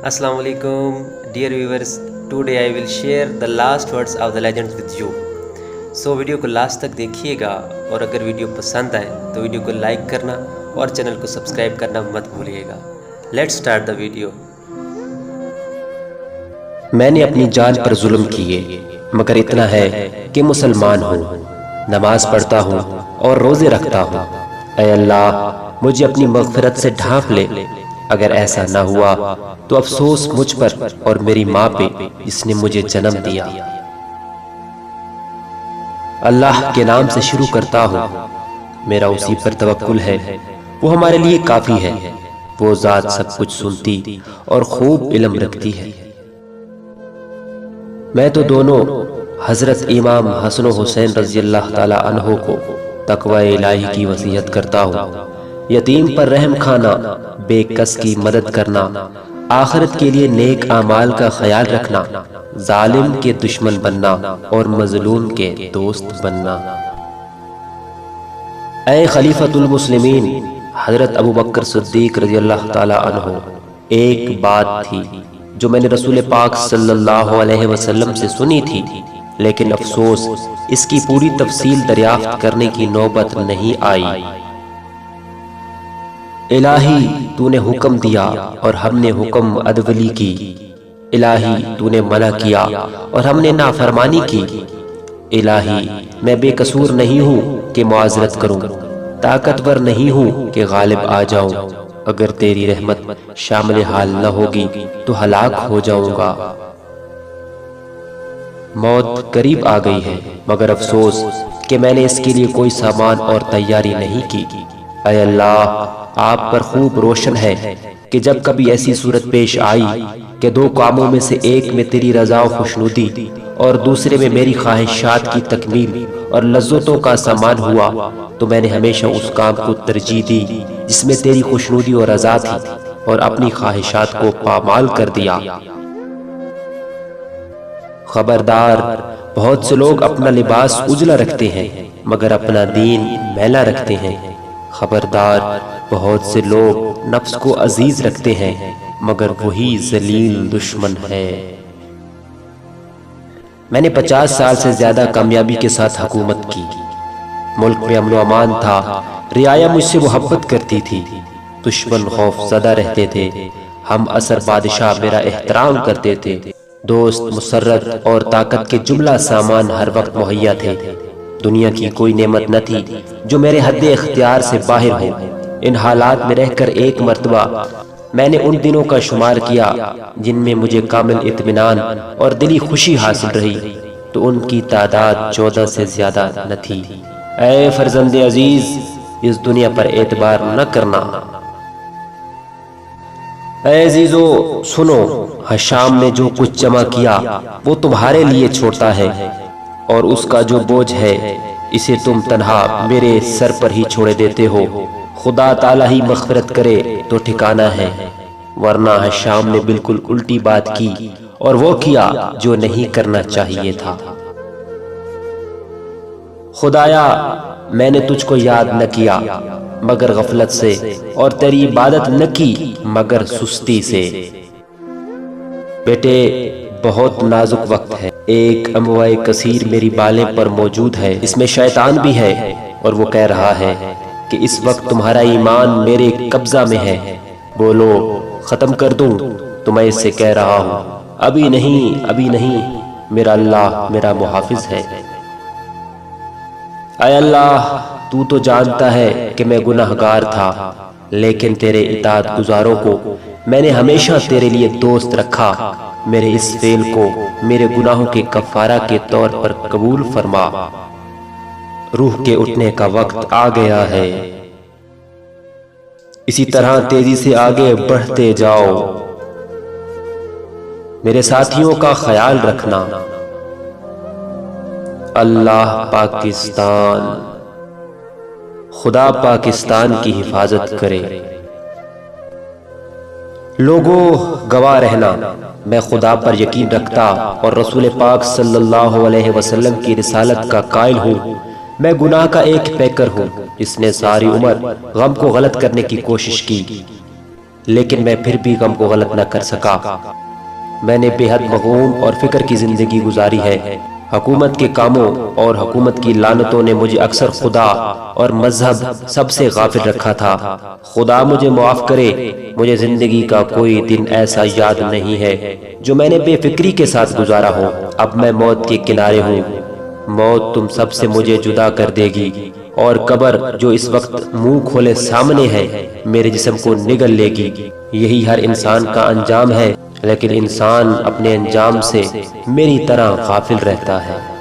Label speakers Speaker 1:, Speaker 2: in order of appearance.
Speaker 1: Assalamu alaikum, dear viewers. Today I will share the last words of the legends with you. So video को last तक देखिएगा और अगर video पसंद आए तो वीडियो को लाइक करना और चैनल को सब्सक्राइब करना मत भूलिएगा. Let's start the video.
Speaker 2: मैंने अपनी जान पर जुल्म किए मगर इतना है कि मुसलमान हूँ, नमाज पढ़ता हूँ और रोजे रखता हूँ. ऐ अल्लाह मुझे अपनी मग़फ़िरत से ढांप ले. अगर ऐसा न हुआ तो अफसोस मुझ पर और मेरी माँ पे जिसने मुझे जन्म दिया. अल्लाह के नाम से शुरू करता हूँ, मेरा उसी पर तवक्कुल है, वो हमारे लिए काफ़ी है. वो ज़ात सब कुछ सुनती और खूब इल्म रखती है. मैं तो दोनों हज़रत इमाम हसन हुसैन रज़ी अल्लाह ताला अन्हो को तक़वा इलाही की वसीयत करता हूँ. यतीम पर रहम खाना, बेकस की मदद करना, आखिरत के लिए नेक आमाल का ख्याल रखना, जालिम के दुश्मन बनना और मजलूम के दोस्त बनना. ऐ खलीफतुल मुस्लिमीन हज़रत अबू बकर सिद्दीक़ रज़ी अल्लाह ताला अन्हो, एक बात थी जो मैंने रसूल पाक सल्लल्लाहु अलैहि वसल्लम से सुनी थी, लेकिन अफसोस इसकी पूरी तफसील दरियाफ्त करने की नौबत नहीं आई. इलाही तूने हुक्म दिया और हमने हुक्म अदवली की. इलाही तूने मना किया और हमने नाफरमानी की. इलाही मैं बेकसूर नहीं हूँ कि मुआज़रत करूँ, ताकतवर नहीं हूँ कि गालिब आ जाऊँ. अगर तेरी रहमत शामिल हाल न होगी तो हलाक हो जाऊँगा. मौत करीब आ गई है मगर अफसोस कि मैंने इसके लिए कोई सामान और तैयारी नहीं की. ऐ अल्लाह आप पर खूब रोशन है कि जब कभी ऐसी सूरत पेश आई कि दो कामों में से एक में तेरी रज़ा और खुशनुदी और दूसरे में मेरी ख्वाहिशात की तकमील और लज्जतों का सामान हुआ, तो मैंने हमेशा उस काम को तरजीह दी जिसमें तेरी खुशनुदी और रज़ा थी और अपनी ख्वाहिशात को पामाल कर दिया. खबरदार, बहुत से लोग अपना लिबास उजला रखते हैं मगर अपना दीन मैला रखते हैं. खबरदार, बहुत से लोग नफ्स को अजीज रखते हैं मगर वही जलील दुश्मन है. मैंने 50 साल से ज्यादा कामयाबी के साथ हुकूमत की. मुल्क में अमन अमान था, रियाया मुझसे मोहब्बत करती थी, दुश्मन खौफ ज़दा रहते थे, हम असर बादशाह मेरा एहतराम करते थे. दोस्त, मुसर्रत और ताकत के जुमला सामान हर वक्त मुहैया थे. दुनिया की कोई नेमत न थी जो मेरे हद इख्तियार से बाहर हो. इन हालात में रहकर एक मर्तबा मैंने उन दिनों का शुमार किया जिनमें मुझे कामिल इत्मीनान और दिली खुशी हासिल रही, तो उनकी तादाद 14 से ज्यादा न थी. ऐ फर्जंदे अजीज, इस दुनिया पर एतबार न करना. ऐ अजीजो सुनो, हशाम ने जो कुछ जमा किया वो तुम्हारे लिए छोड़ता है और उसका जो बोझ है इसे तुम तन्हा मेरे सर पर ही छोड़े देते हो. खुदा ताला ही मग़फ़िरत करे तो ठिकाना है, वरना हशाम ने बिल्कुल उल्टी बात की और वो किया जो नहीं करना चाहिए था. खुदाया, मैंने तुझको याद न किया मगर गफलत से और तेरी इबादत न की मगर सुस्ती से. बेटे, बहुत नाजुक वक्त है. एक अमवाए कसीर मेरी बालें पर मौजूद है, इसमें शैतान भी है और वो कह रहा है कि इस वक्त तुम्हारा ईमान मेरे कब्जा में है. बोलो, खत्म कर दूं? तो मैं इससे कह रहा हूँ, अभी नहीं, अभी नहीं, मेरा अल्लाह मेरा मुहाफिज है. ऐ अल्लाह, तू तो जानता है कि मैं गुनाहगार था, लेकिन तेरे इताअत गुजारों को मैंने हमेशा तेरे लिए दोस्त रखा. मेरे इस फेल को मेरे गुनाहों के कफारा के तौर पर कबूल फरमा. रूह के उठने का वक्त आ गया है. इसी तरह तेजी से आगे बढ़ते जाओ. मेरे साथियों का ख्याल रखना. अल्लाह पाकिस्तान, खुदा पाकिस्तान की हिफाजत करे. लोगों, गवाह रहना, मैं खुदा पर यकीन रखता और रसूल पाक सल्लल्लाहु अलैहि वसल्लम की रिसालत का कायल हूँ. मैं गुनाह का एक पैकर हूँ जिसने सारी उम्र गम को गलत करने की कोशिश की. لیکن میں پھر بھی غم کو غلط نہ کر سکا۔ میں نے بے حد مغموم اور فکر کی زندگی گزاری ہے۔ حکومت کے کاموں اور حکومت کی لعنتوں نے مجھے اکثر خدا اور مذہب سب سے غافل رکھا تھا۔ خدا مجھے معاف کرے، مجھے زندگی کا کوئی دن ایسا یاد نہیں ہے جو میں نے بے فکری کے ساتھ گزارا ہو۔ اب میں موت کے کنارے ہوں۔ موت تم سب سے مجھے جدا کر دے گی، اور قبر جو اس وقت منہ کھولے سامنے ہے میرے جسم کو نگل لے گی۔ یہی ہر انسان کا انجام ہے، لیکن انسان اپنے انجام سے میری طرح غافل رہتا ہے۔